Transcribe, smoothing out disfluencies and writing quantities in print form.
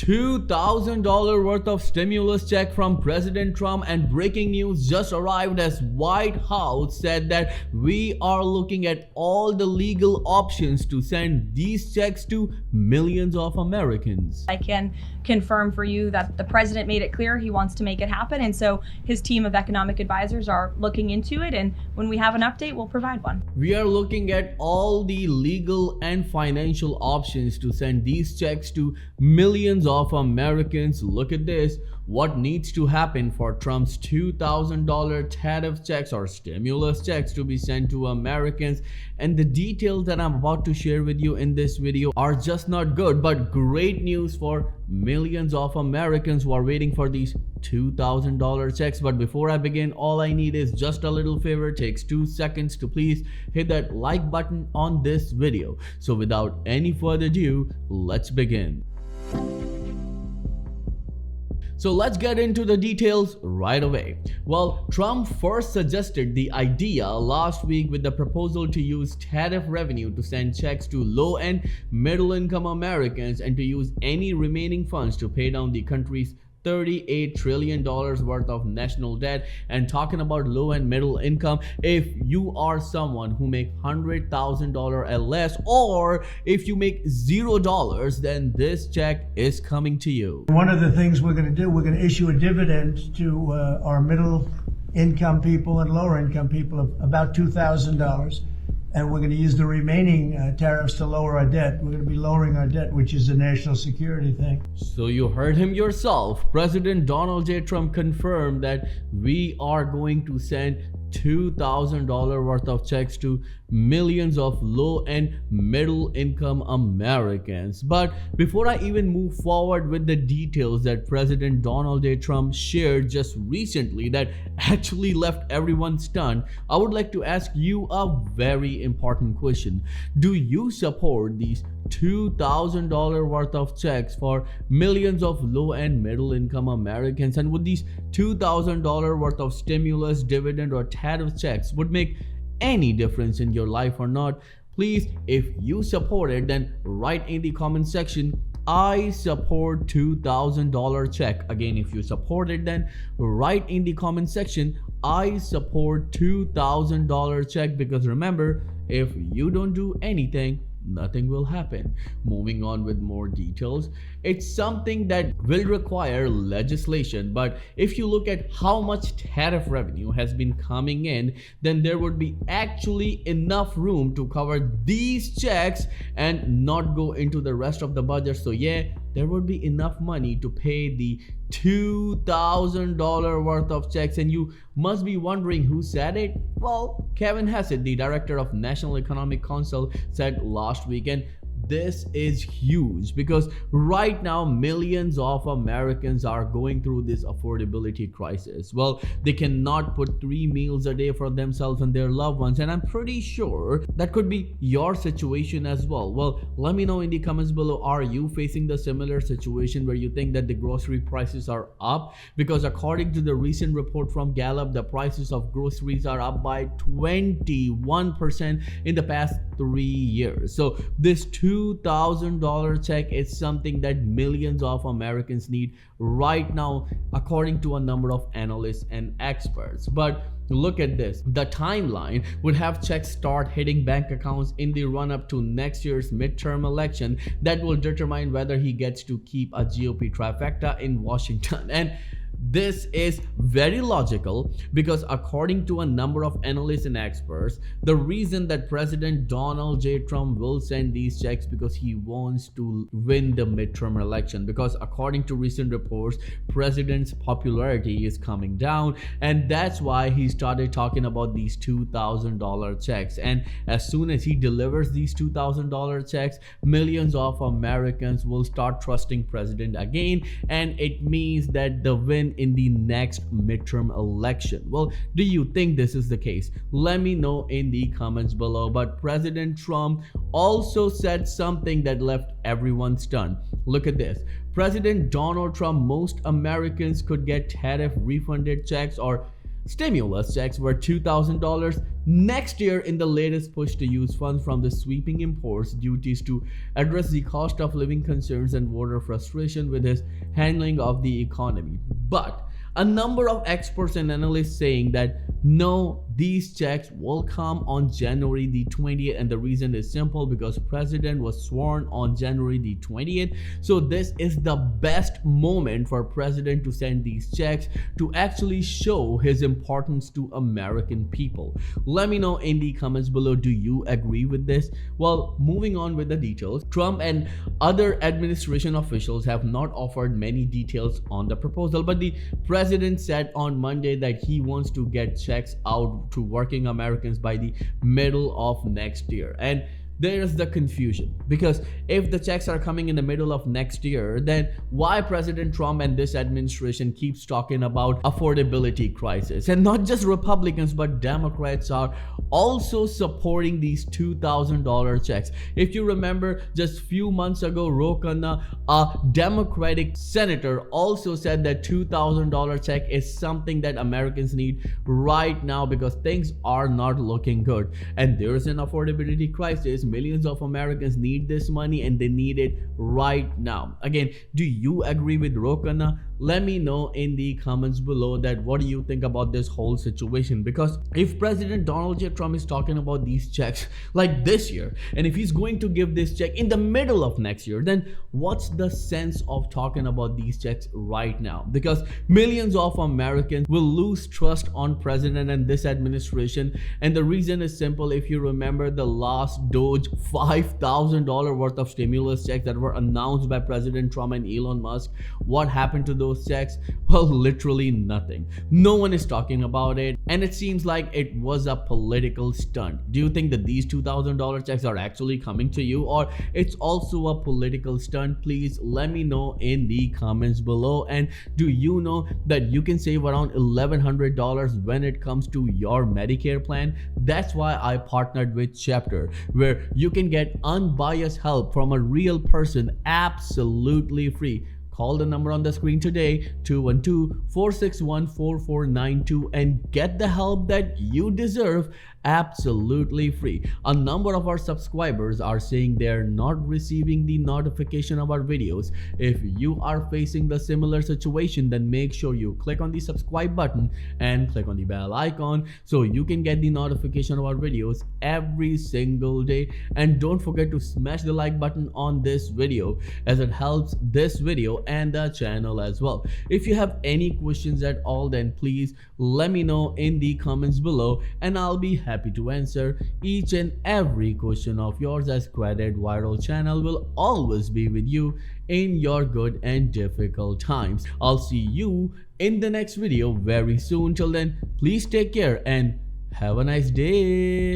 $2,000 worth of stimulus check from President Trump, and breaking news just arrived as White House said that we are looking at all the legal options to send these checks to millions of Americans. I can confirm for you that the president made it clear he wants to make it happen, and so his team of economic advisors are looking into it, and when we have an update, we'll provide one. We are looking at all the legal and financial options to send these checks to millions of Americans. Look at this. What needs to happen for Trump's $2,000 tariff checks or stimulus checks to be sent to Americans? And the details that I'm about to share with you in this video are just not good, but great news for millions of Americans who are waiting for these $2,000 checks. But before I begin, all I need is just a little favor. It takes 2 seconds to please hit that like button on this video. So without any further ado, let's begin. So let's get into the details right away. Well, Trump first suggested the idea last week with the proposal to use tariff revenue to send checks to low and middle income Americans and to use any remaining funds to pay down the country's $38 trillion worth of national debt. And talking about low and middle income, if you are someone who make $100,000 or less, or if you make $0, then this check is coming to you. One of the things we're going to do, we're going to issue a dividend to our middle income people and lower income people of about $2,000. And we're going to use the remaining tariffs to lower our debt. We're going to be lowering our debt, which is a national security thing. So you heard him yourself. President Donald J. Trump confirmed that we are going to send $2,000 worth of checks to millions of low and middle income Americans. But before I even move forward with the details that President Donald J. Trump shared just recently that actually left everyone stunned, I would like to ask you a very important question. Do you support these $2,000 worth of checks for millions of low and middle income Americans? And would these $2,000 worth of stimulus, dividend, or tariff checks would make any difference in your life or not? Please, if you support it, then write in the comment section, I support $2,000 check. Again, if you support it, then write in the comment section, I support $2,000 check, because remember, if you don't do anything, nothing will happen. Moving on with more details, it's something that will require legislation, but if you look at how much tariff revenue has been coming in, then there would be actually enough room to cover these checks and not go into the rest of the budget. So yeah, there would be enough money to pay the $2,000 worth of checks. And you must be wondering who said it. Well, Kevin Hassett, the director of National Economic Council, said last weekend. This is huge because right now millions of Americans are going through this affordability crisis. Well, they cannot put 3 meals a day for themselves and their loved ones, and I'm pretty sure that could be your situation as well. Well, let me know in the comments below, are you facing the similar situation where you think that the grocery prices are up? Because according to the recent report from Gallup, the prices of groceries are up by 21% in the past 3 years. So this $2,000 check is something that millions of Americans need right now, according to a number of analysts and experts. But look at this. The timeline would have checks start hitting bank accounts in the run-up to next year's midterm election that will determine whether he gets to keep a GOP trifecta in Washington. And this is very logical because according to a number of analysts and experts, the reason that President Donald J. Trump will send these checks because he wants to win the midterm election. Because according to recent reports, president's popularity is coming down, and that's why he started talking about these $2,000 checks. And as soon as he delivers these $2,000 checks, millions of Americans will start trusting president again, and it means that the win in the next midterm election. Well, do you think this is the case? Let me know in the comments below. But President Trump also said something that left everyone stunned. Look at this. President Donald Trump, most Americans could get tariff refunded checks or stimulus checks worth $2,000 next year in the latest push to use funds from the sweeping imports duties to address the cost of living concerns and voter frustration with his handling of the economy. But a number of experts and analysts saying that no, these checks will come on January the 20th, and the reason is simple because president was sworn on January the 20th. So this is the best moment for president to send these checks to actually show his importance to American people. Let me know in the comments below, do you agree with this? Well, moving on with the details, Trump and other administration officials have not offered many details on the proposal, but the president said on Monday that he wants to get checks out to working Americans by the middle of next year. And there's the confusion, because if the checks are coming in the middle of next year, then why President Trump and this administration keeps talking about affordability crisis? And not just Republicans but Democrats are also supporting these $2,000 checks. If you remember, just few months ago, Ro Khanna, a Democratic senator, also said that $2,000 check is something that Americans need right now because things are not looking good and there's an affordability crisis. Millions of Americans need this money and they need it right now. Again, do you agree with Ro Khanna? Let me know in the comments below that what do you think about this whole situation, because if President Donald J. Trump is talking about these checks like this year, and if he's going to give this check in the middle of next year, then what's the sense of talking about these checks right now? Because millions of Americans will lose trust on president and this administration, and the reason is simple. If you remember the last Doge $5,000 worth of stimulus checks that were announced by President Trump and Elon Musk, what happened to those checks? Well, literally nothing. No one is talking about it, and it seems like it was a political stunt. Do you think that these $2,000 checks are actually coming to you, or it's also a political stunt? Please let me know in the comments below. And do you know that you can save around $1,100 when it comes to your Medicare plan? That's why I partnered with Chapter, where you can get unbiased help from a real person absolutely free. Call the number on the screen today, 212-461-4492, and get the help that you deserve absolutely free. A number of our subscribers are saying they're not receiving the notification of our videos. If you are facing the similar situation, then make sure you click on the subscribe button and click on the bell icon so you can get the notification of our videos every single day. And don't forget to smash the like button on this video, as it helps this video and the channel as well. If you have any questions at all, then please let me know in the comments below, and I'll be happy to answer each and every question of yours, as Credit Viral channel will always be with you in your good and difficult times. I'll see you in the next video very soon. Till then, please take care and have a nice day.